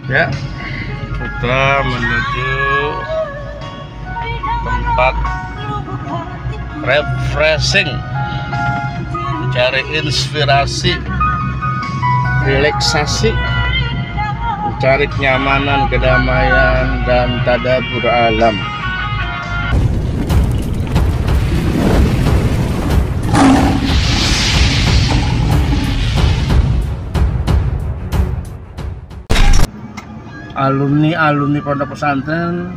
Ya, kita menuju tempat refreshing, cari inspirasi, relaksasi, mencari kenyamanan, kedamaian, dan tadabbur alam. Alumni pondok pesantren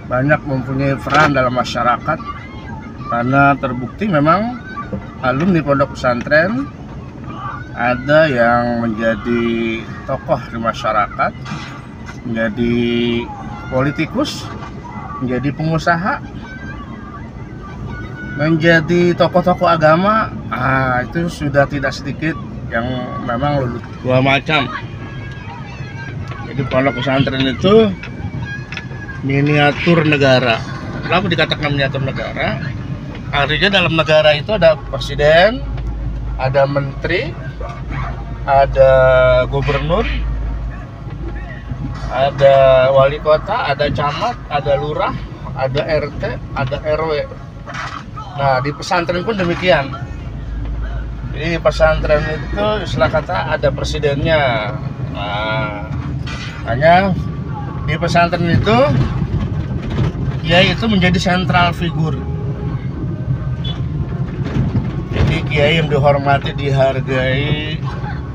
banyak mempunyai peran dalam masyarakat, karena terbukti memang alumni pondok pesantren ada yang menjadi tokoh di masyarakat, menjadi politikus, menjadi pengusaha, menjadi tokoh-tokoh agama. Itu sudah tidak sedikit yang memang lulus. Dua macam. Jadi pondok pesantren itu miniatur negara. Kenapa dikatakan miniatur negara? Artinya dalam negara itu ada presiden, ada menteri, ada gubernur, ada wali kota, ada camat, ada lurah, ada RT, ada RW. Nah, di pesantren pun demikian. Jadi pesantren itu istilah kata ada presidennya. Nah, hanya di pesantren itu kiai itu menjadi sentral figur. Jadi kiai yang dihormati, dihargai,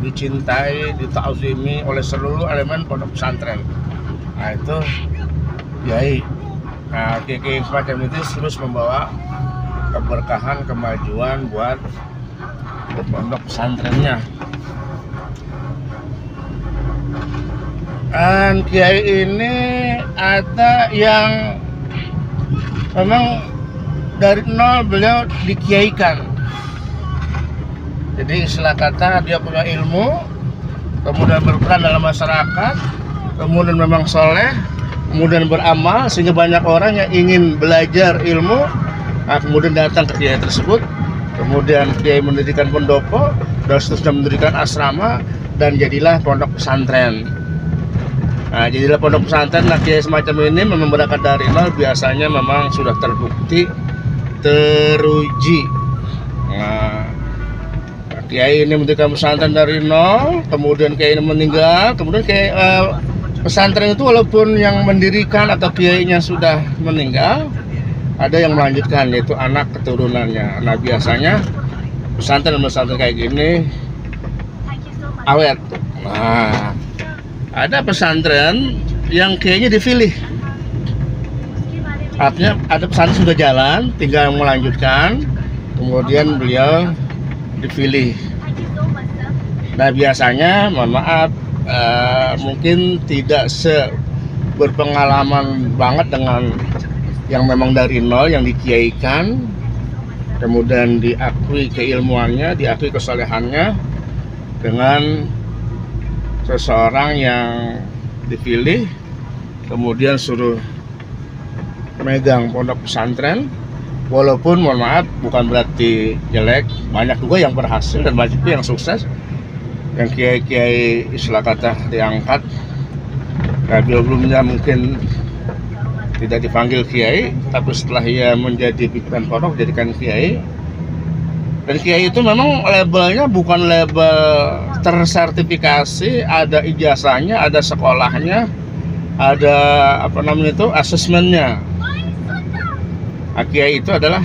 dicintai, dita'zimi oleh seluruh elemen pondok pesantren. Nah, itu kiai. Nah, kiai semacam itu terus membawa keberkahan, kemajuan buat pondok pesantrennya. Dan kiai ini ada yang memang dari nol beliau dikiaikan. Jadi istilah kata dia punya ilmu, kemudian berperan dalam masyarakat, kemudian memang soleh, kemudian beramal sehingga banyak orang yang ingin belajar ilmu. Nah, kemudian datang ke kiai tersebut, kemudian kiai mendirikan pendopo, dan seterusnya mendirikan asrama, dan jadilah pondok pesantren. Nah, jadilah pondok pesantren. Nah, kiai semacam ini memang berangkat dari nol, biasanya memang sudah terbukti, teruji. Nah, kiai ini mendirikan pesantren dari nol, kemudian kiai ini meninggal, kemudian kiai pesantren itu walaupun yang mendirikan atau kiainya sudah meninggal, ada yang melanjutkan, yaitu anak keturunannya. Nah, biasanya pesantren kayak gini awet. Nah, ada pesantren yang kiainya dipilih. Artinya ada pesantren sudah jalan, tinggal melanjutkan, kemudian beliau dipilih. Nah, biasanya mohon maaf, mungkin tidak berpengalaman banget dengan yang memang dari nol, yang dikiaikan, kemudian diakui keilmuannya, diakui kesolehannya, dengan seseorang yang dipilih kemudian suruh megang pondok pesantren. Walaupun mohon maaf bukan berarti jelek, banyak juga yang berhasil dan banyak juga yang sukses, yang kiai-kiai istilah kata diangkat. Nah, sebelumnya mungkin tidak dipanggil kiai, tapi setelah ia menjadi pimpinan pondok jadikan kiai. Dan kiai itu memang labelnya bukan label tersertifikasi, ada ijazahnya, ada sekolahnya, ada asesmennya. Nah, kiai itu adalah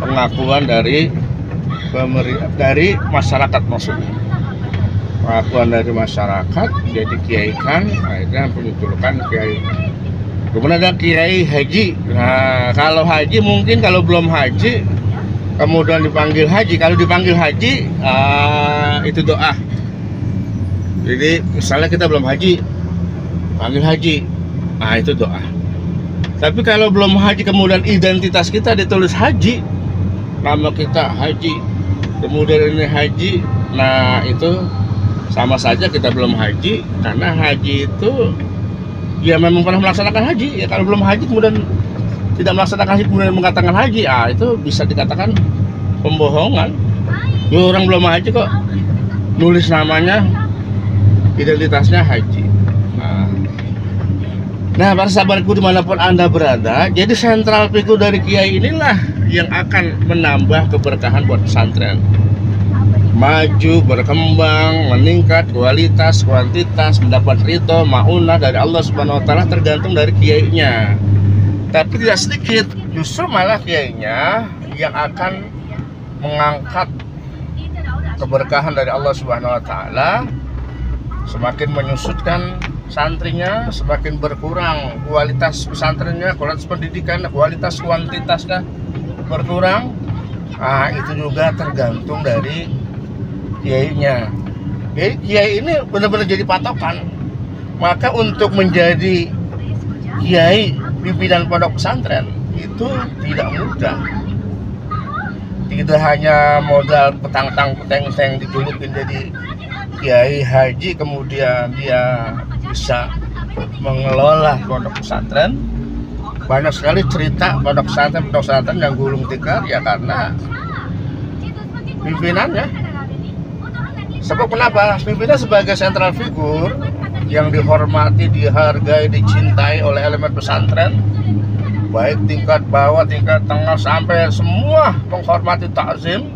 pengakuan dari masyarakat, maksudnya pengakuan dari masyarakat, jadi kiaikan, akhirnya penjulukan kiai. Kemudian ada kiai haji. Nah, kalau haji mungkin kalau belum haji kemudian dipanggil haji. Kalau dipanggil haji, itu doa. Jadi misalnya kita belum haji, panggil haji, nah itu doa. Tapi kalau belum haji kemudian identitas kita ditulis haji, nama kita haji, kemudian ini haji, nah itu sama saja kita belum haji. Karena haji itu ya memang pernah melaksanakan haji. Ya kalau belum haji kemudian tidak melaksanakan haji kemudian mengatakan haji, itu bisa dikatakan pembohongan. Ya, orang belum haji kok nulis namanya identitasnya haji. Nah, para sahabatku dimanapun Anda berada, jadi sentral figur dari kiai inilah yang akan menambah keberkahan buat pesantren. Maju, berkembang, meningkat kualitas, kuantitas, mendapat ridho, maunah dari Allah Subhanahu wa taala tergantung dari kiainya. Tapi tidak sedikit, justru malah kiainya yang akan mengangkat keberkahan dari Allah Subhanahu wa taala, semakin menyusutkan santrinya, semakin berkurang kualitas pesantrennya, kualitas pendidikan, kualitas kuantitasnya berkurang. Itu juga tergantung dari kiainya. Jadi kiai ini benar-benar jadi patokan. Maka untuk menjadi kiai pimpinan pondok pesantren itu tidak mudah. Tidak hanya modal petang-tang peteng-teng dijulukin jadi kiai haji, kemudian dia bisa mengelola pondok pesantren. Banyak sekali cerita pondok pesantren yang gulung tikar ya karena pimpinannya. Sebab kenapa? Pimpinan sebagai sentral figur yang dihormati, dihargai, dicintai oleh elemen pesantren, baik tingkat bawah, tingkat tengah, sampai semua menghormati, takzim.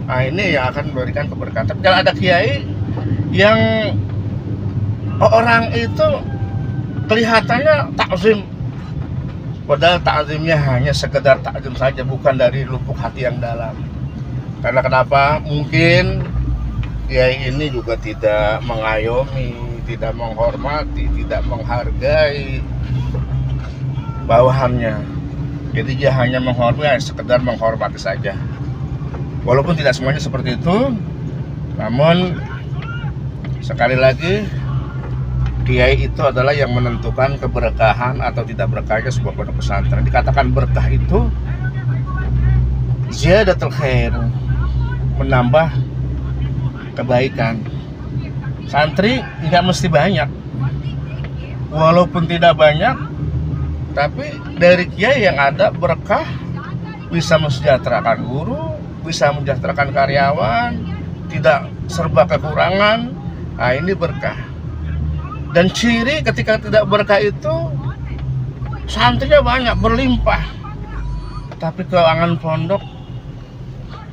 Ini yang akan memberikan keberkahan. Tapi kalau ada kiai yang orang itu kelihatannya takzim, padahal takzimnya hanya sekedar takzim saja, bukan dari lubuk hati yang dalam. Karena kenapa? Mungkin kiai ini juga tidak mengayomi, tidak menghormati, tidak menghargai bawahannya. Jadi dia hanya menghormati, sekedar menghormati saja. Walaupun tidak semuanya seperti itu, namun sekali lagi kiai itu adalah yang menentukan keberkahan atau tidak berkahnya sebuah pondok pesantren. Dikatakan berkah itu ziyadatul khair, menambah kebaikan. Santri nggak mesti banyak, walaupun tidak banyak, tapi dari kiai yang ada berkah, bisa mensejahterakan guru, bisa mensejahterakan karyawan, tidak serba kekurangan. Ini berkah. Dan ciri ketika tidak berkah itu santrinya banyak, berlimpah, tapi keuangan pondok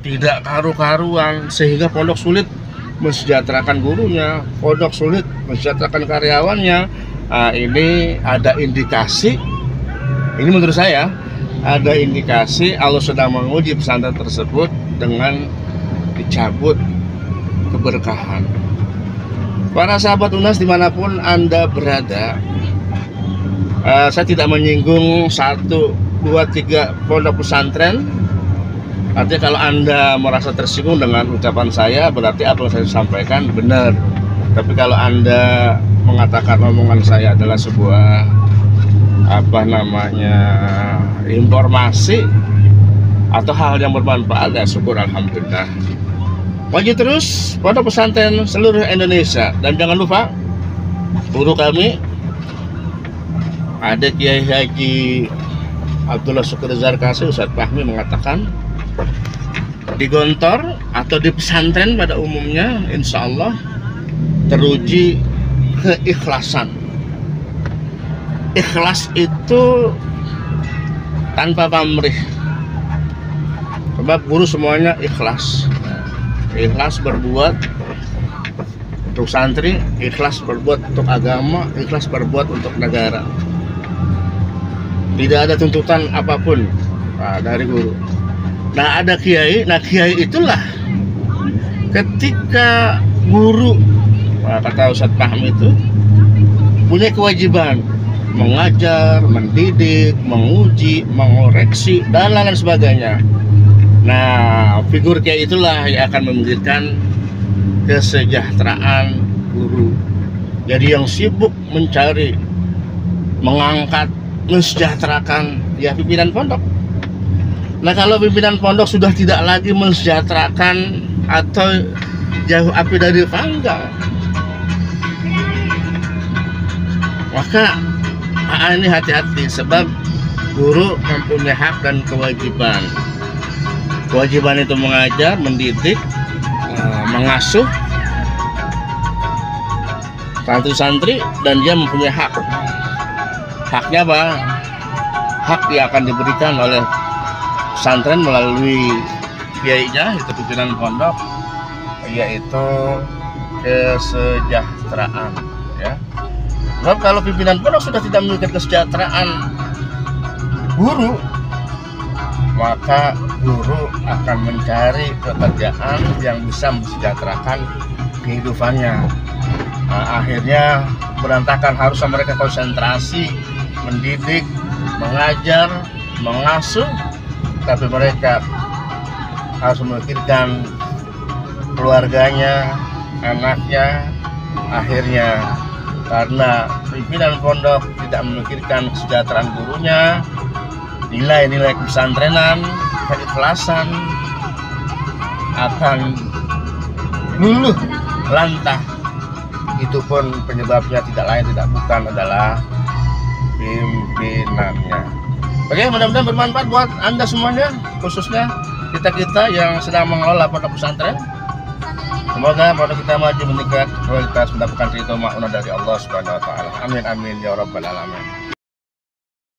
tidak karu-karuan, sehingga pondok sulit mensejahterakan gurunya, pondok sulit mensejahterakan karyawannya. Ini ada indikasi, ini menurut saya ada indikasi Allah sedang menguji pesantren tersebut dengan dicabut keberkahan. Para sahabat UNAS dimanapun Anda berada, saya tidak menyinggung 1, 2, 3 pondok pesantren. Artinya kalau Anda merasa tersinggung dengan ucapan saya, berarti apa yang saya sampaikan benar. Tapi kalau Anda mengatakan omongan saya adalah sebuah informasi atau hal yang bermanfaat, ya syukur alhamdulillah. Maju terus pondok pesantren seluruh Indonesia. Dan jangan lupa guru kami ada Kiai Haji Abdullah Syukur Zarkasi, Ustadz Fahmi, mengatakan di Gontor atau di pesantren pada umumnya insya Allah teruji keikhlasan. Ikhlas itu tanpa pamrih, sebab guru semuanya ikhlas. Ikhlas berbuat untuk santri, ikhlas berbuat untuk agama, ikhlas berbuat untuk negara. Tidak ada tuntutan apapun dari guru. Nah, ada kiai. Nah, kiai itulah ketika guru, kata Ustadz Fahmi, itu punya kewajiban mengajar, mendidik, menguji, mengoreksi, dan lain sebagainya. Nah, figur kiai itulah yang akan memikirkan kesejahteraan guru. Jadi yang sibuk mencari, mengangkat, mensejahterakan ya pimpinan pondok. Nah, kalau pimpinan pondok sudah tidak lagi mensejahterakan atau jauh api dari panggang, maka ini hati-hati, sebab guru mempunyai hak dan kewajiban. Kewajiban itu mengajar, mendidik, mengasuh, santri-santri, dan dia mempunyai hak. Haknya apa? Hak yang akan diberikan oleh pesantren melalui kiainya, itu pimpinan pondok, yaitu kesejahteraan, ya. Sebab kalau pimpinan pondok sudah tidak memikirkan kesejahteraan guru, maka guru akan mencari pekerjaan yang bisa mensejahterakan kehidupannya. Nah, akhirnya berantakan, harusnya mereka konsentrasi mendidik, mengajar, mengasuh, tapi mereka harus memikirkan keluarganya, anaknya. Akhirnya karena pimpinan pondok tidak memikirkan kesejahteraan gurunya, nilai-nilai pesantrenan, keikhlasan akan luluh lantah. Itu pun penyebabnya tidak lain tidak bukan adalah pimpinannya. Oke, mudah-mudahan bermanfaat buat Anda semuanya, khususnya kita yang sedang mengelola pondok pesantren. Semoga pondok kita maju meningkat, kualitas, mendapatkan ridho mauna dari Allah Subhanahu wa taala. Amin amin ya rabbal alamin.